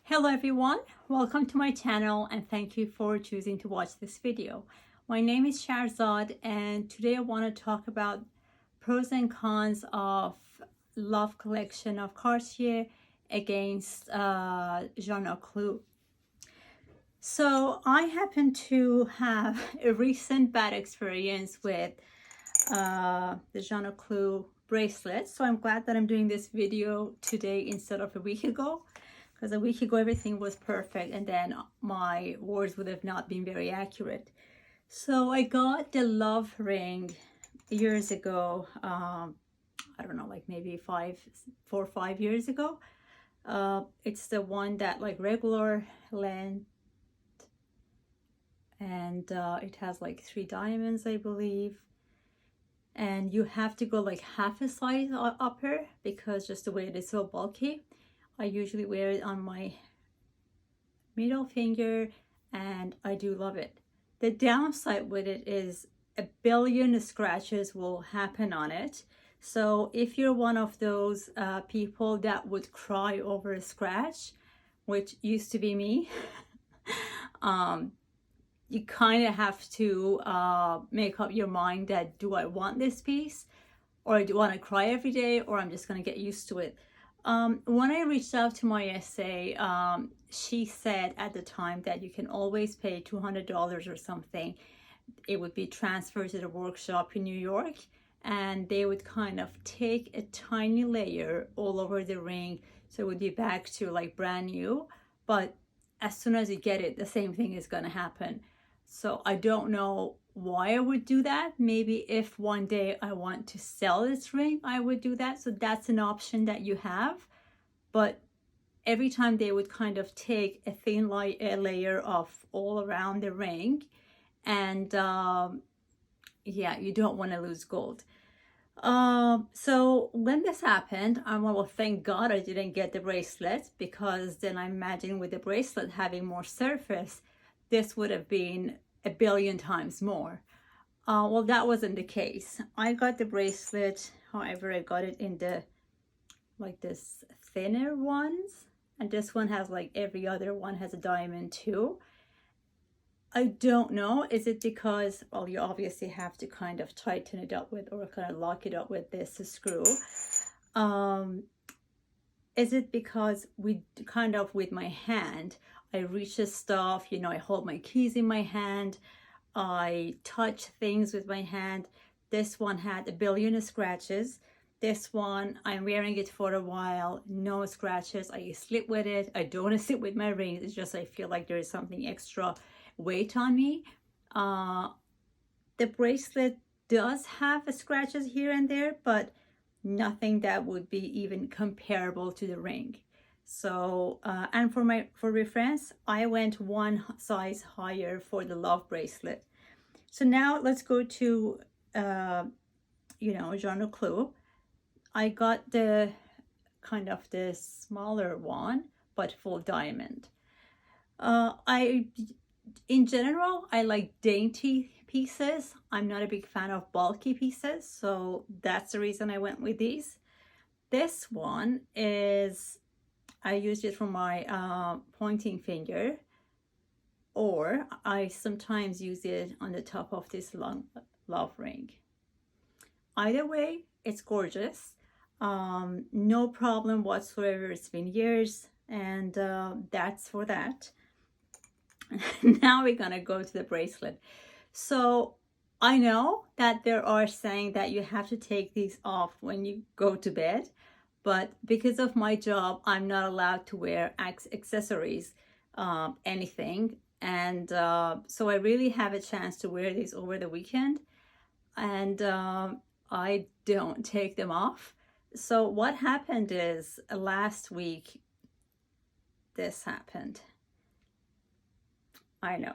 Hello everyone, welcome to my channel and thank you for choosing to watch this video. My name is Shahrzad and today I want to talk about pros and cons of Love collection of Cartier against Clou. So I happen to have a recent bad experience with the Clou bracelet, so I'm glad that I'm doing this video today instead of a week ago. Because a week ago everything was perfect and then my words would have not been very accurate. So I got the Love ring years ago. I don't know, like maybe 4 or 5 years ago. It's the one that like regular length, and it has like 3 diamonds, I believe. And you have to go like half a size upper because just the way it is so bulky. I usually wear it on my middle finger and I do love it. The downside with it is a billion scratches will happen on it. So if you're one of those people that would cry over a scratch, which used to be me, you kind of have to make up your mind that do I want this piece, or do I want to cry every day, or I'm just going to get used to it. When I reached out to my SA, she said at the time that you can always pay $200 or something. It would be transferred to the workshop in New York, and they would kind of take a tiny layer all over the ring, so it would be back to like brand new. But as soon as you get it, the same thing is going to happen. So I don't know why I would do that. Maybe if one day I want to sell this ring, I would do that. So that's an option that you have. But every time they would kind of take a thin layer of all around the ring, and yeah, you don't want to lose gold. So when this happened, I'm like, well, thank God I didn't get the bracelet, because then I imagine with the bracelet having more surface, this would have been a billion times more. Well, that wasn't the case. I got the bracelet, however, I got it in the like this thinner ones, and this one has like every other one has a diamond too. I don't know, is it because, well, you obviously have to kind of tighten it up with, or kind of lock it up with this screw. Is it because we kind of with my hand, I reach the stuff, you know, I hold my keys in my hand, I touch things with my hand. This one had a billion scratches. This one, I'm wearing it for a while, no scratches. I sleep with it. I don't want to sleep with my rings. It's just I feel like there is something extra weight on me. The bracelet does have scratches here and there, but nothing that would be even comparable to the ring. So and for reference, I went one size higher for the Love bracelet. So now let's go to Clou. I got the kind of the smaller one, but full diamond. In general, I like dainty pieces. I'm not a big fan of bulky pieces, so that's the reason I went with these. This one is, I used it for my pointing finger, or I sometimes use it on the top of this long Love ring. Either way, it's gorgeous. No problem whatsoever. It's been years, and that's for that. Now we're gonna go to the bracelet. So I know that there are saying that you have to take these off when you go to bed, but because of my job, I'm not allowed to wear accessories, anything. And so I really have a chance to wear these over the weekend, and I don't take them off. So what happened is last week, this happened. I know.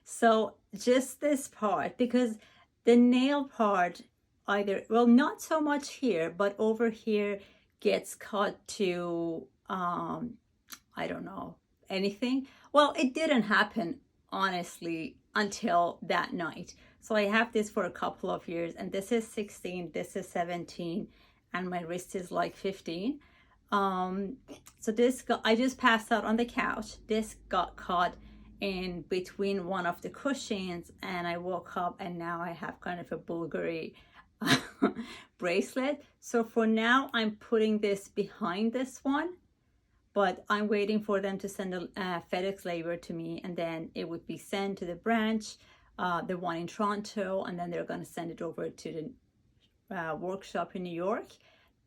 So just this part, because the nail part either, well, not so much here, but over here gets cut to, I don't know, anything. Well, it didn't happen, honestly, until that night. So I have this for a couple of years, and this is 16, this is 17, and my wrist is like 15. So this got, I just passed out on the couch. This got caught in between one of the cushions, and I woke up and now I have kind of a Bulgari bracelet. So for now, I'm putting this behind this one, but I'm waiting for them to send a FedEx label to me, and then it would be sent to the branch, the one in Toronto, and then they're going to send it over to the workshop in New York.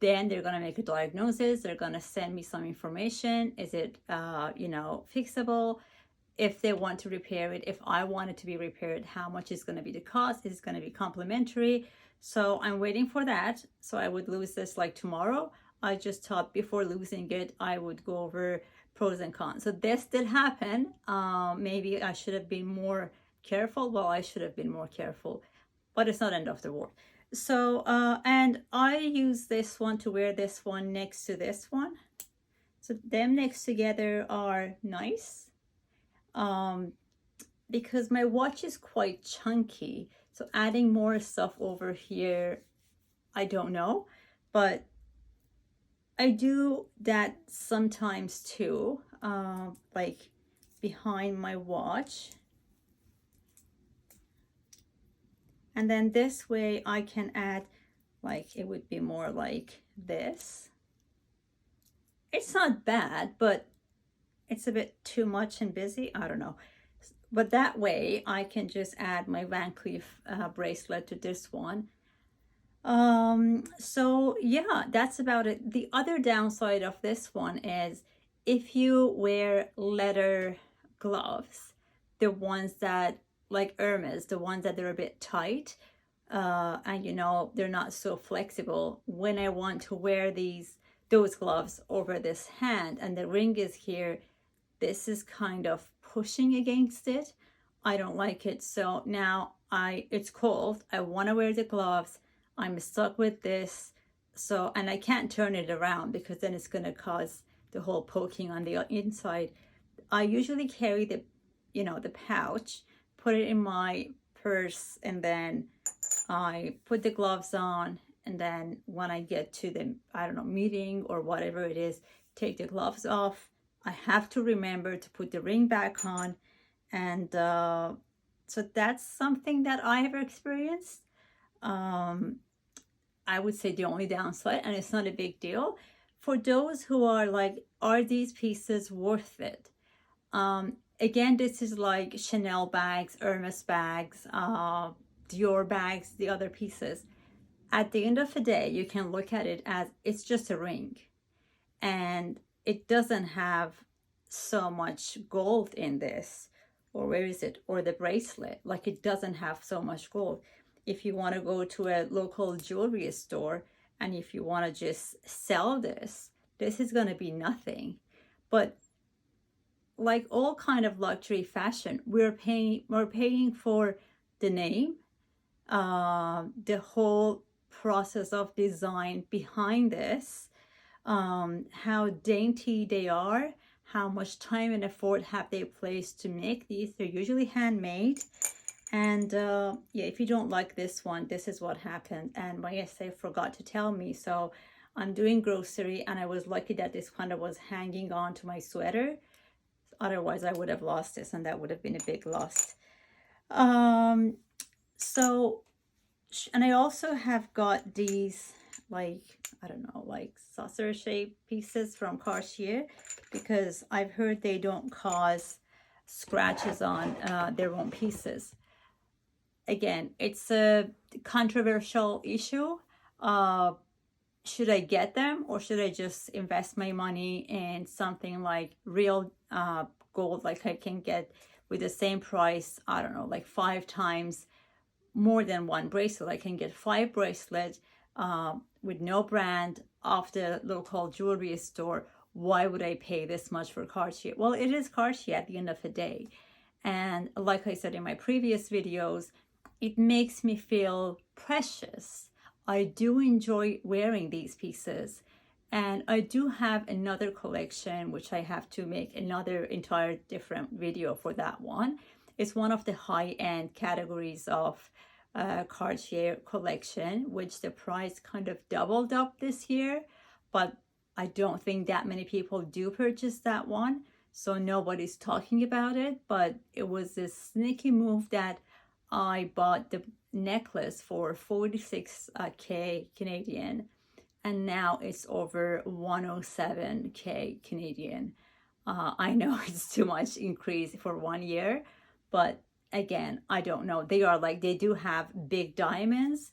Then they're going to make a diagnosis. They're going to send me some information. Is it, fixable? If they want to repair it, if I want it to be repaired, how much is going to be the cost? Is it going to be complimentary? So I'm waiting for that. So I would lose this like tomorrow. I just thought before losing it, I would go over pros and cons. So this did happen. Maybe I should have been more careful. Well, I should have been more careful, but it's not end of the world. So, and I use this one to wear this one next to this one. So them next together are nice. Because my watch is quite chunky, so adding more stuff over here, I don't know, but I do that sometimes too, like behind my watch. And then this way I can add, like, it would be more like this. It's not bad, but it's a bit too much and busy. I don't know. But that way I can just add my Van Cleef bracelet to this one. So yeah, that's about it. The other downside of this one is if you wear leather gloves, the ones that like Hermes, the ones that they're a bit tight, and they're not so flexible. When I want to wear those gloves over this hand and the ring is here, this is kind of pushing against it. I don't like it. So now it's cold. I want to wear the gloves. I'm stuck with this. So, and I can't turn it around because then it's going to cause the whole poking on the inside. I usually carry the pouch, put it in my purse, and then I put the gloves on. And then when I get to the, meeting or whatever it is, take the gloves off. I have to remember to put the ring back on. And so that's something that I have experienced. I would say the only downside, and it's not a big deal. For those who are like, are these pieces worth it? Again, this is like Chanel bags, Hermes bags, Dior bags, the other pieces. At the end of the day, you can look at it as it's just a ring. And it doesn't have so much gold in this, or where is it, or the bracelet, like it doesn't have so much gold. If you want to go to a local jewelry store and if you want to just sell this is going to be nothing. But like all kind of luxury fashion, we're paying for the name, the whole process of design behind this, how dainty they are, how much time and effort have they placed to make these. They're usually handmade. And yeah, if you don't like this one, this is what happened. And my essay forgot to tell me. So I'm doing grocery, and I was lucky that this kind of was hanging on to my sweater. Otherwise I would have lost this, and that would have been a big loss. So, and I also have got these, like, I don't know, like saucer shaped pieces from Cartier, because I've heard they don't cause scratches on their own pieces. Again, it's a controversial issue. Should I get them, or should I just invest my money in something like real gold, like I can get with the same price, I don't know, like 5 times more than one bracelet. I can get 5 bracelets with no brand off the local jewelry store. Why would I pay this much for Cartier? Well, it is Cartier at the end of the day. And like I said in my previous videos, it makes me feel precious. I do enjoy wearing these pieces. And I do have another collection, which I have to make another entire different video for that one. It's one of the high-end categories of Cartier collection, which the price kind of doubled up this year. But I don't think that many people do purchase that one, so nobody's talking about it. But it was this sneaky move that I bought the necklace for 46K Canadian, and now it's over 107K Canadian. I know it's too much increase for 1 year, but again, I don't know. They do have big diamonds,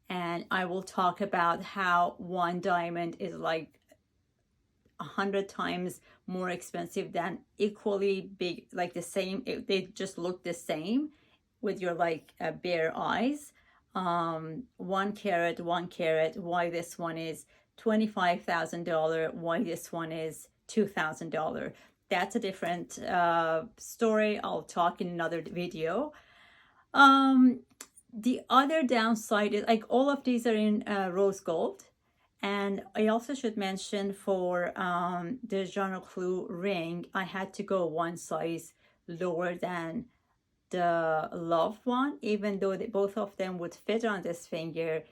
and I will talk about how one diamond is like 100 times more expensive than equally big, like the same. They just look the same with your bare eyes. 1 carat, 1 carat. Why this one is $25,000? Why this one is $2,000? That's a different story. I'll talk in another video. The other downside is like all of these are in rose gold. And I also should mention for the Jean Clou ring, I had to go one size lower than the Love one, even though both of them would fit on this finger.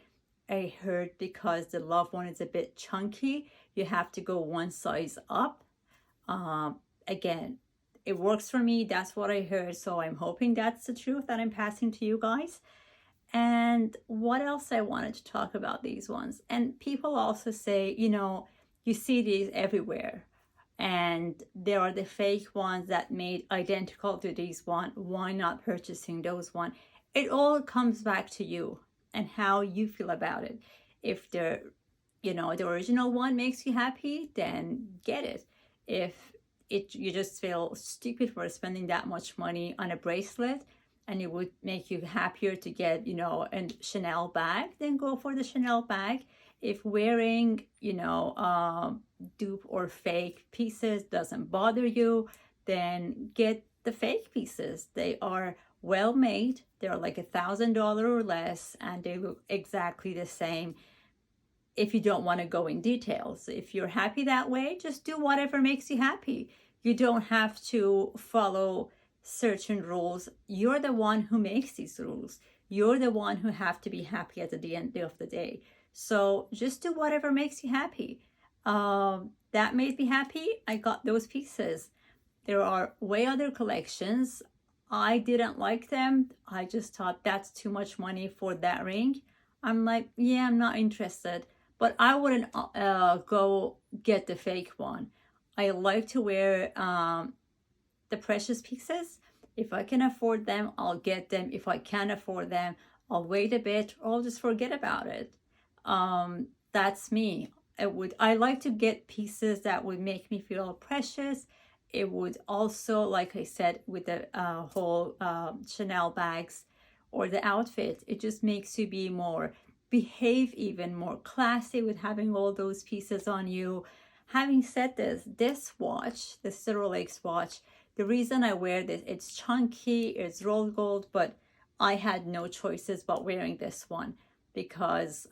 I heard because the Love one is a bit chunky, you have to go one size up. Again, it works for me. That's what I heard. So I'm hoping that's the truth that I'm passing to you guys. And what else I wanted to talk about these ones. And people also say, you see these everywhere. And there are the fake ones that made identical to these one. Why not purchasing those one? It all comes back to you and how you feel about it. If the original one makes you happy, then get it. If you just feel stupid for spending that much money on a bracelet, and it would make you happier to get, a Chanel bag, then go for the Chanel bag. If wearing, dupe or fake pieces doesn't bother you, then get the fake pieces. They are well made. They're like $1,000 or less, and they look exactly the same. If you don't want to go in details, if you're happy that way, just do whatever makes you happy. You don't have to follow certain rules. You're the one who makes these rules. You're the one who have to be happy at the end of the day. So just do whatever makes you happy. That made me happy. I got those pieces. There are way other collections. I didn't like them. I just thought that's too much money for that ring. I'm like, yeah, I'm not interested. But I wouldn't go get the fake one. I like to wear the precious pieces. If I can afford them, I'll get them. If I can't afford them, I'll wait a bit, or I'll just forget about it. That's me. I like to get pieces that would make me feel precious. It would also, like I said, with the whole Chanel bags or the outfit, it just makes you behave even more classy with having all those pieces on you. Having said this watch, this Rolex watch, the reason I wear this, it's chunky, it's rose gold, but I had no choices but wearing this one because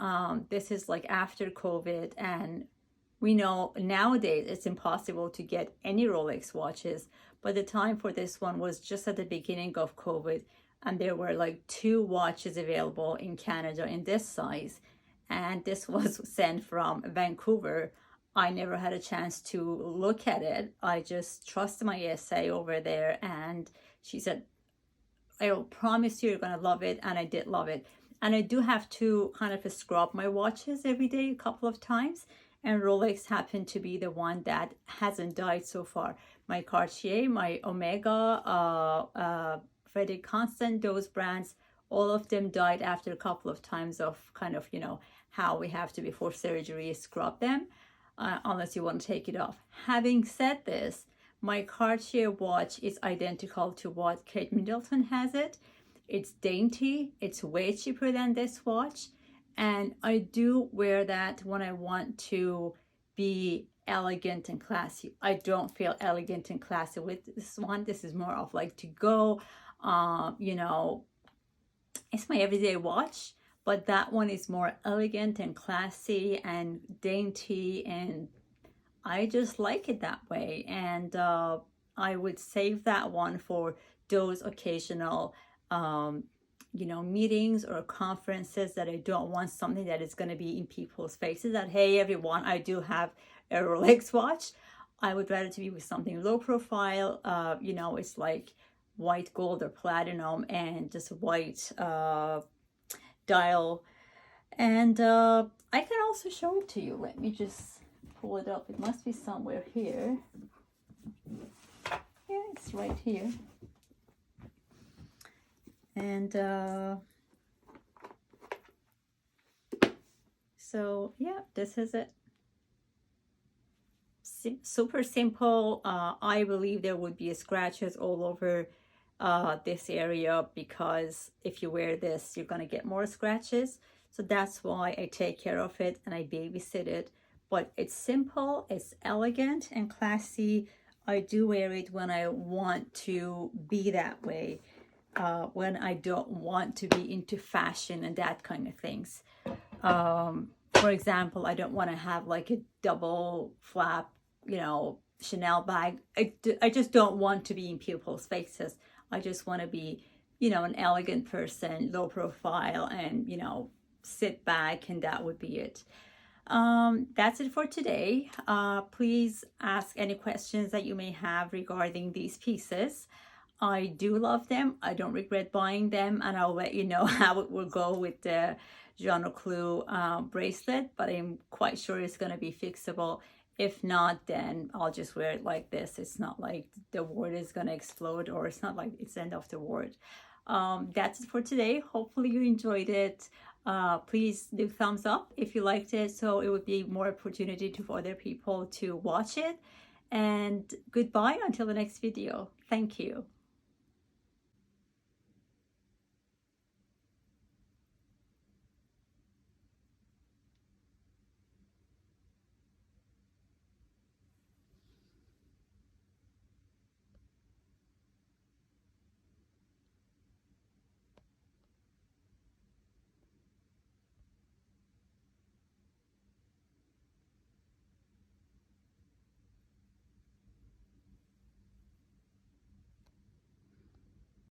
this is like after COVID, and we know nowadays it's impossible to get any Rolex watches, but the time for this one was just at the beginning of COVID, and there were like 2 watches available in Canada in this size, and this was sent from Vancouver. I never had a chance to look at it. I just trust my SA over there, and she said, I will promise you're gonna love it, and I did love it. And I do have to kind of scrub my watches every day a couple of times, and Rolex happened to be the one that hasn't died so far. My Cartier, my Omega, Frederic Constant, those brands, all of them died after a couple of times of kind of, how we have to, before surgery, scrub them. Unless you want to take it off. Having said this, my Cartier watch is identical to what Kate Middleton has it. It's dainty. It's way cheaper than this watch. And I do wear that when I want to be elegant and classy. I don't feel elegant and classy with this one. This is more of like to go, it's my everyday watch. But that one is more elegant and classy and dainty, and I just like it that way. And I would save that one for those occasional, meetings or conferences that I don't want something that is going to be in people's faces that, hey, everyone, I do have a Rolex watch. I would rather to be with something low profile. You know, it's like white gold or platinum and just white dial. And I can also show it to you. Let me just pull it up. It must be somewhere here. Yeah, it's right here. And so yeah, this is it. Super simple. I believe there would be scratches all over this area, because if you wear this, you're gonna get more scratches. So that's why I take care of it and I babysit it. But it's simple, it's elegant and classy. I do wear it when I want to be that way, when I don't want to be into fashion and that kind of things. For example, I don't want to have like a double flap, you know, Chanel bag. I just don't want to be in people's faces. I just want to be, you know, an elegant person, low profile, and, you know, sit back, and that would be it. That's it for today. Please ask any questions that you may have regarding these pieces. I do love them. I don't regret buying them, and I'll let you know how it will go with the Clou bracelet, but I'm quite sure it's going to be fixable. If not, then I'll just wear it like this. It's not like the word is going to explode, or it's not like it's the end of the word. That's it for today. Hopefully you enjoyed it. Please do thumbs up if you liked it, so it would be more opportunity for other people to watch it. And goodbye until the next video. Thank you.